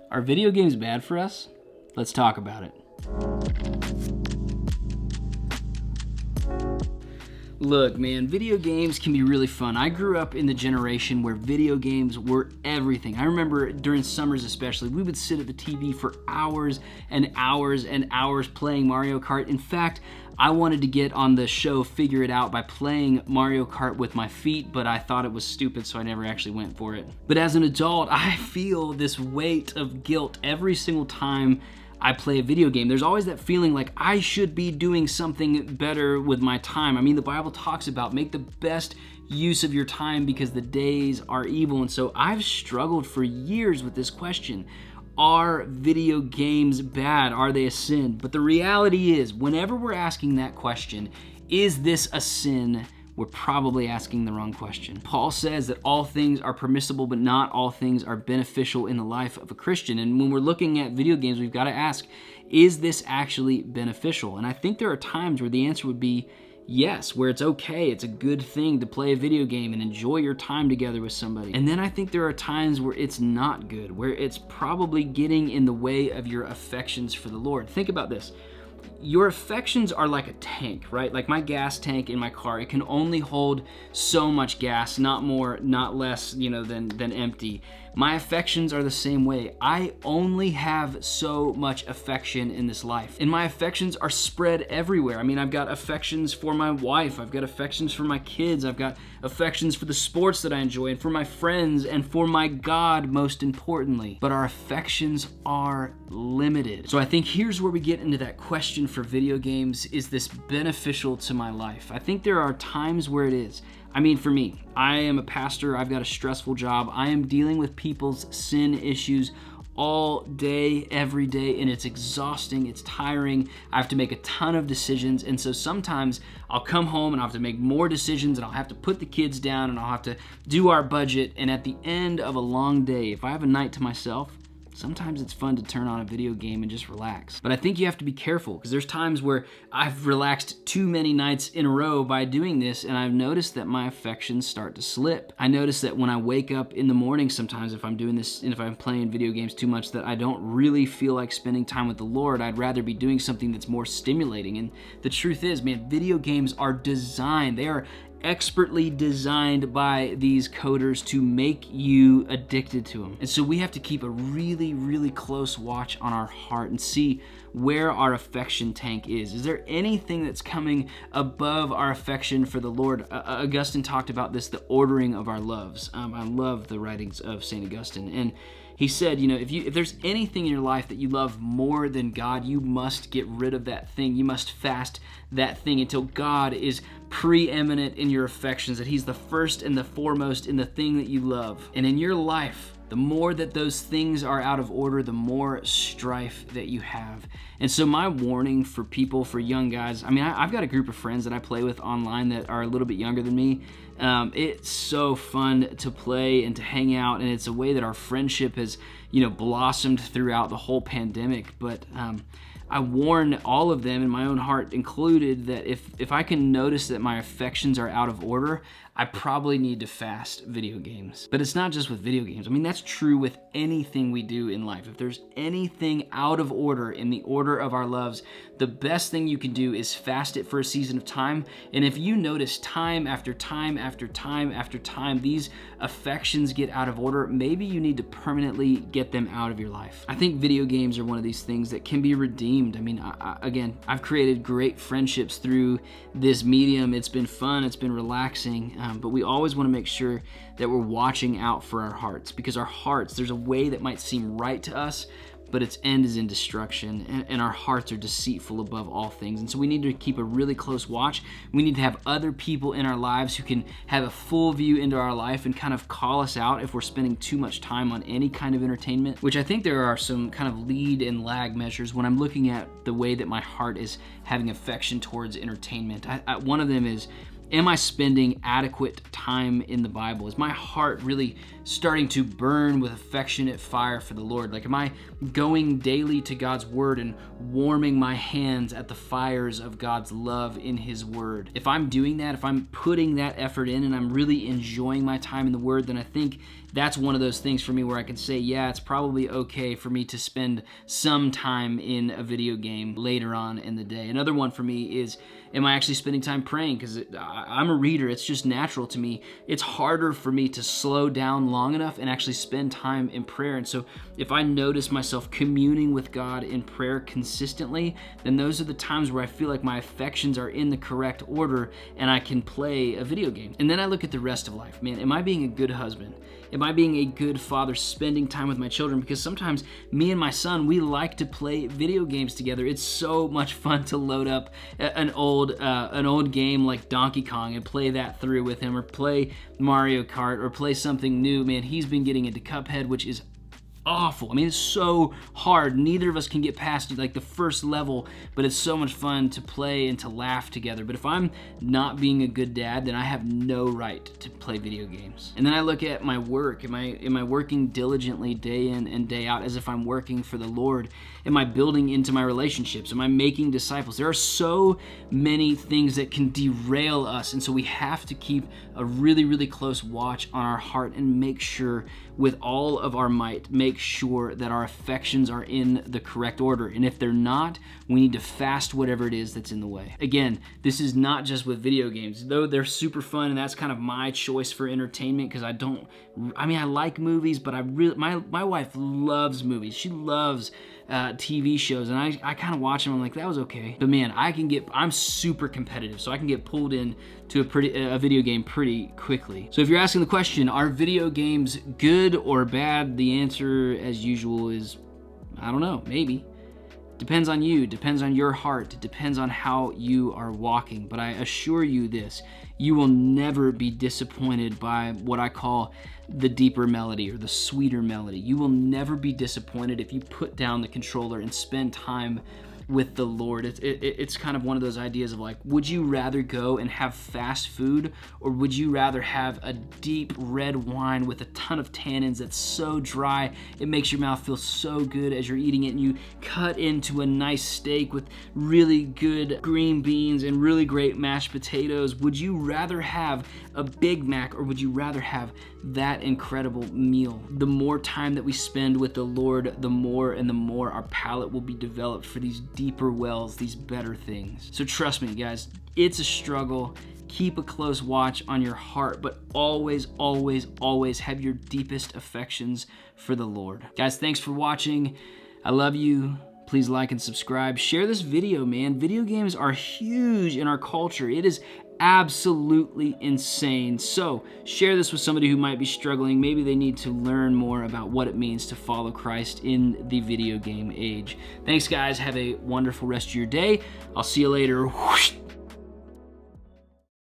Are video games bad for us? Let's talk about it. Look, man, video games can be really fun. I grew up in the generation where video games were everything. I remember during summers especially, we would sit at the TV for hours and hours and hours playing Mario Kart. In fact, I wanted to get on the show Figure It Out by playing Mario Kart with my feet, but I thought it was stupid, so I never actually went for it. But as an adult, I feel this weight of guilt every single time I play a video game. There's always that feeling like I should be doing something better with my time. I mean, the Bible talks about make the best use of your time because the days are evil. And so I've struggled for years with this question. Are video games bad? Are they a sin? But the reality is, whenever we're asking that question, is this a sin? We're probably asking the wrong question. Paul says that all things are permissible, but not all things are beneficial in the life of a Christian. And when we're looking at video games, we've got to ask, is this actually beneficial? And I think there are times where the answer would be yes, where it's okay, it's a good thing to play a video game and enjoy your time together with somebody. And then I think there are times where it's not good, where it's probably getting in the way of your affections for the Lord. Think about this. Your affections are like a tank, right? Like my gas tank in my car, it can only hold so much gas, not more, not less, than empty. My affections are the same way. I only have so much affection in this life. And my affections are spread everywhere. I mean, I've got affections for my wife. I've got affections for my kids. I've got affections for the sports that I enjoy and for my friends and for my God, most importantly. But our affections are limited. So I think here's where we get into that question for video games. Is this beneficial to my life? I think there are times where it is. I mean, for me, I am a pastor. I've got a stressful job. I am dealing with people's sin issues all day, every day, and it's exhausting, it's tiring. I have to make a ton of decisions, and so sometimes I'll come home and I'll have to make more decisions, and I'll have to put the kids down, and I'll have to do our budget, and at the end of a long day, if I have a night to myself, sometimes it's fun to turn on a video game and just relax. But I think you have to be careful because there's times where I've relaxed too many nights in a row by doing this, and I've noticed that my affections start to slip. I notice that when I wake up in the morning sometimes, if I'm doing this and if I'm playing video games too much, that I don't really feel like spending time with the Lord. I'd rather be doing something that's more stimulating. And the truth is, man, video games are designed. They are expertly designed by these coders to make you addicted to them. And so we have to keep a really, really close watch on our heart and see where our affection tank is. Is there anything that's coming above our affection for the Lord? Augustine talked about this, the ordering of our loves. I love the writings of St. Augustine. And he said, if there's anything in your life that you love more than God, you must get rid of that thing. You must fast that thing until God is preeminent in your affections, that He's the first and the foremost in the thing that you love. And in your life, the more that those things are out of order, the more strife that you have. And so my warning for people, for young guys, I mean, I've got a group of friends that I play with online that are a little bit younger than me. It's so fun to play and to hang out, and it's a way that our friendship has, blossomed throughout the whole pandemic. But I warn all of them, and my own heart included, that if I can notice that my affections are out of order, I probably need to fast video games. But it's not just with video games. I mean, that's true with anything we do in life. If there's anything out of order in the order of our loves, the best thing you can do is fast it for a season of time. And if you notice time after time after time after time, these affections get out of order, maybe you need to permanently get them out of your life. I think video games are one of these things that can be redeemed. I mean, again, I've created great friendships through this medium. It's been fun, it's been relaxing, but we always want to make sure that we're watching out for our hearts, because our hearts, there's a way that might seem right to us, but its end is in destruction, and our hearts are deceitful above all things. And so we need to keep a really close watch. We need to have other people in our lives who can have a full view into our life and kind of call us out if we're spending too much time on any kind of entertainment, which I think there are some kind of lead and lag measures when I'm looking at the way that my heart is having affection towards entertainment. One of them is, am I spending adequate time time in the Bible? Is my heart really starting to burn with affectionate fire for the Lord? Like, am I going daily to God's word and warming my hands at the fires of God's love in his word? If I'm doing that, if I'm putting that effort in and I'm really enjoying my time in the word, then I think that's one of those things for me where I can say, yeah, it's probably okay for me to spend some time in a video game later on in the day. Another one for me is, am I actually spending time praying? Because I'm a reader. It's just natural to me. It's harder for me to slow down long enough and actually spend time in prayer. And so if I notice myself communing with God in prayer consistently, then those are the times where I feel like my affections are in the correct order and I can play a video game. And then I look at the rest of life. Man, am I being a good husband? Am I being a good father, spending time with my children? Because sometimes me and my son, we like to play video games together. It's so much fun to load up an old game like Donkey Kong and play that through with him, or play Mario Kart, or play something new. Man, he's been getting into Cuphead, which is awful. I mean, it's so hard. Neither of us can get past like the first level, but it's so much fun to play and to laugh together. But if I'm not being a good dad, then I have no right to play video games. And then I look at my work. Am I working diligently day in and day out as if I'm working for the Lord? Am I building into my relationships? Am I making disciples? There are so many things that can derail us, and so we have to keep a really, really close watch on our heart and make sure with all of our might, make sure that our affections are in the correct order. And if they're not, we need to fast whatever it is that's in the way. Again, this is not just with video games, though they're super fun, and that's kind of my choice for entertainment, because I like movies, but my wife loves movies. She loves TV shows, and I kind of watch them. I'm like, that was okay. But man, I'm super competitive, so I can get pulled in to a video game pretty quickly. So if you're asking the question, are video games good or bad? The answer, as usual, is, I don't know, maybe. Depends on you, depends on your heart, it depends on how you are walking. But I assure you this, you will never be disappointed by what I call the deeper melody or the sweeter melody. You will never be disappointed if you put down the controller and spend time with the Lord. It's kind of one of those ideas of like, would you rather go and have fast food, or would you rather have a deep red wine with a ton of tannins that's so dry it makes your mouth feel so good as you're eating it, and you cut into a nice steak with really good green beans and really great mashed potatoes? Would you rather have a Big Mac, or would you rather have that incredible meal? The more time that we spend with the Lord, the more and the more our palate will be developed for these deeper wells, these better things. So trust me, guys, it's a struggle. Keep a close watch on your heart, but always, always, always have your deepest affections for the Lord. Guys, thanks for watching. I love you. Please like and subscribe. Share this video, man. Video games are huge in our culture. It is absolutely insane. So share this with somebody who might be struggling. Maybe they need to learn more about what it means to follow Christ in the video game age. Thanks, guys. Have a wonderful rest of your day. I'll see you later. Whoosh.